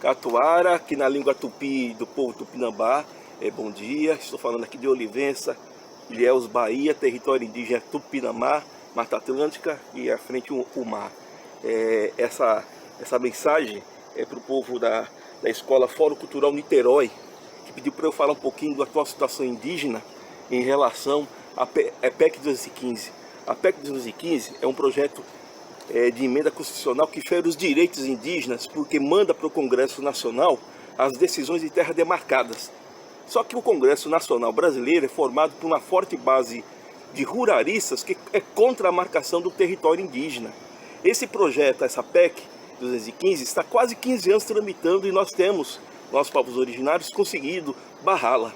Catuara, que na língua tupi do povo tupinambá é bom dia. Estou falando aqui de Olivença, Ilhéus, Bahia, território indígena Tupinambá, Mata Atlântica e à frente o mar. Essa mensagem é para o povo da Escola Fórum Cultural Niterói, que pediu para eu falar um pouquinho da atual situação indígena em relação à PEC 215. A PEC 215 é um projeto de emenda constitucional que fere os direitos indígenas, porque manda para o Congresso Nacional as decisões de terras demarcadas. Só que o Congresso Nacional brasileiro é formado por uma forte base de ruralistas que é contra a marcação do território indígena. Esse projeto, essa PEC 215, está quase 15 anos tramitando e nós povos originários, conseguido barrá-la.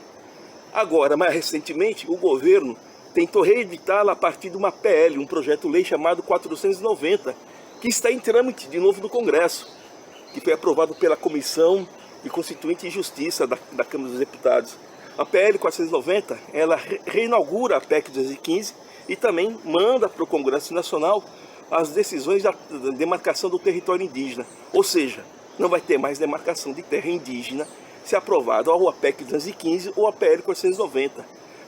Agora, mais recentemente, o governo tentou reeditá-la a partir de uma PL, um projeto-lei chamado 490, que está em trâmite de novo no Congresso, que foi aprovado pela Comissão de Constituinte e Justiça da Câmara dos Deputados. A PL 490, ela reinaugura a PEC 215 e também manda para o Congresso Nacional as decisões da demarcação do território indígena. Ou seja, não vai ter mais demarcação de terra indígena se aprovada ou a PEC 215 ou a PL 490.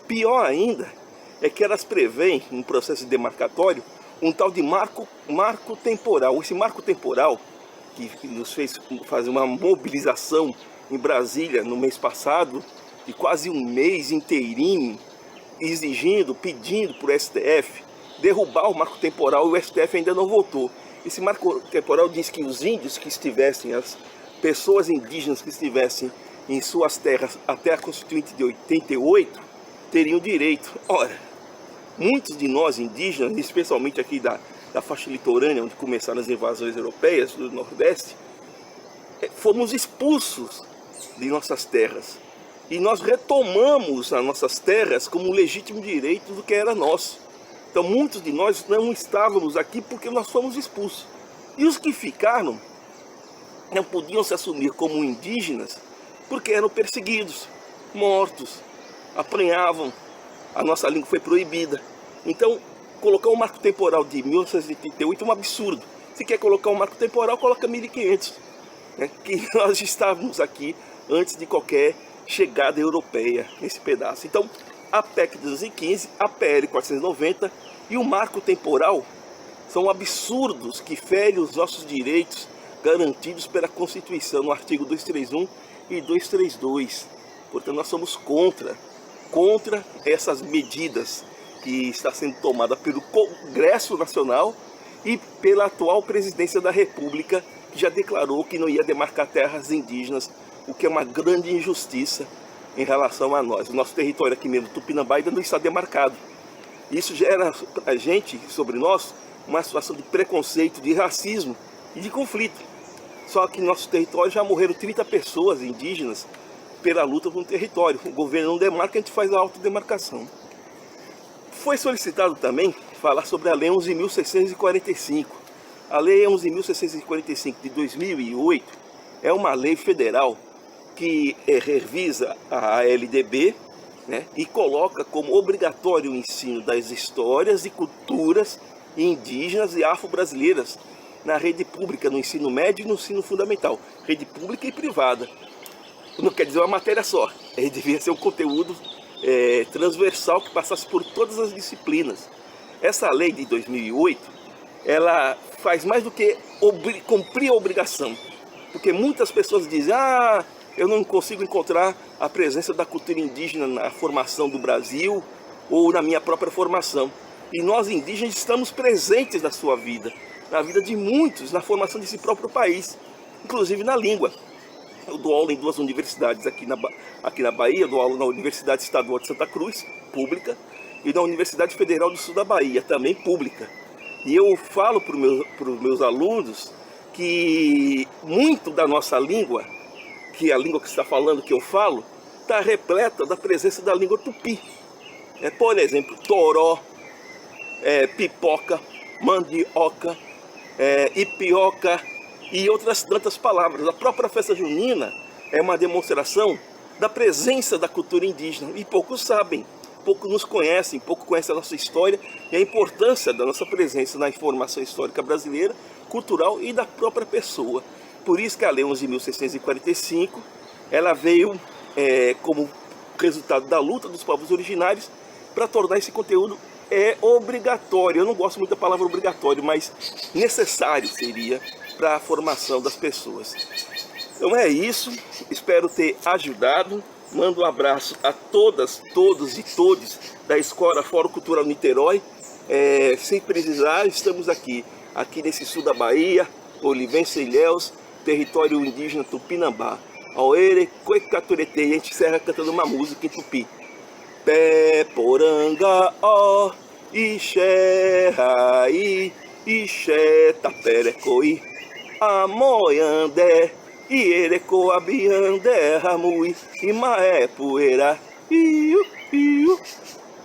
Pior ainda é que elas prevêem, no processo demarcatório, um tal de marco temporal. Esse marco temporal, que nos fez fazer uma mobilização em Brasília no mês passado, de quase um mês inteirinho, pedindo para o STF derrubar o marco temporal, e o STF ainda não votou. Esse marco temporal diz que os índios que estivessem, as pessoas indígenas que estivessem em suas terras até a Constituinte de 88, teriam direito. Ora, muitos de nós indígenas, especialmente aqui da faixa litorânea, onde começaram as invasões europeias do Nordeste, fomos expulsos de nossas terras. E nós retomamos as nossas terras como um legítimo direito do que era nosso. Então muitos de nós não estávamos aqui porque nós fomos expulsos. E os que ficaram não podiam se assumir como indígenas porque eram perseguidos, mortos, apanhavam, a nossa língua foi proibida. Então, colocar um marco temporal de 1988 é um absurdo. Se quer colocar um marco temporal, coloca 1500, né? Que nós estávamos aqui antes de qualquer chegada europeia nesse pedaço. Então, a PEC 215, a PL 490 e o marco temporal são absurdos que ferem os nossos direitos garantidos pela Constituição, no artigo 231 e 232. Portanto, nós somos contra essas medidas que está sendo tomada pelo Congresso Nacional e pela atual presidência da República, que já declarou que não ia demarcar terras indígenas, o que é uma grande injustiça em relação a nós. O nosso território aqui mesmo, Tupinambá, ainda não está demarcado. Isso gera a gente, sobre nós, uma situação de preconceito, de racismo e de conflito. Só que no nosso território já morreram 30 pessoas indígenas pela luta por um território. O governo não demarca, a gente faz a autodemarcação. Foi solicitado também falar sobre a Lei 11.645. A Lei 11.645 de 2008 é uma lei federal que revisa a LDB, né, e coloca como obrigatório o ensino das histórias e culturas indígenas e afro-brasileiras na rede pública, no ensino médio e no ensino fundamental, rede pública e privada. Não quer dizer uma matéria só, devia ser um conteúdo transversal que passasse por todas as disciplinas. Essa lei de 2008, ela faz mais do que cumprir a obrigação, porque muitas pessoas dizem: eu não consigo encontrar a presença da cultura indígena na formação do Brasil ou na minha própria formação. E nós indígenas estamos presentes na sua vida, na vida de muitos, na formação desse próprio país, inclusive na língua. Eu dou aula em 2 universidades aqui na Bahia, dou aula na Universidade Estadual de Santa Cruz, pública, e na Universidade Federal do Sul da Bahia, também pública. E eu falo para os meus alunos que muito da nossa língua, que é a língua que está falando, que eu falo, está repleta da presença da língua tupi. Por exemplo, toró, pipoca, mandioca, ipioca e outras tantas palavras. A própria festa junina é uma demonstração da presença da cultura indígena e poucos sabem, pouco nos conhecem, pouco conhecem a nossa história e a importância da nossa presença na informação histórica brasileira, cultural e da própria pessoa. por isso que a Lei 11.645 ela veio como resultado da luta dos povos originários para tornar esse conteúdo obrigatório. Eu não gosto muito da palavra obrigatório, mas necessário seria para a formação das pessoas. Então é isso, espero ter ajudado. Mando um abraço a todas, todos e todes da Escola Fórum Cultural Niterói. Sem precisar, estamos aqui nesse sul da Bahia, Olivença e Ilhéus, território indígena Tupinambá. Aoere, Coecaturete, e a gente encerra cantando uma música em tupi. Pé, poranga, ó, ixé, raí, ixé, taperecoi, amoiandé, iereco, abiandé, ramui, imaé, poeira, iu, iu.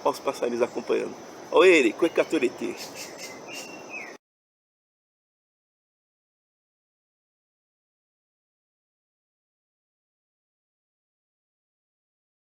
Olha os passarinhos acompanhando. Oere, Coecaturete.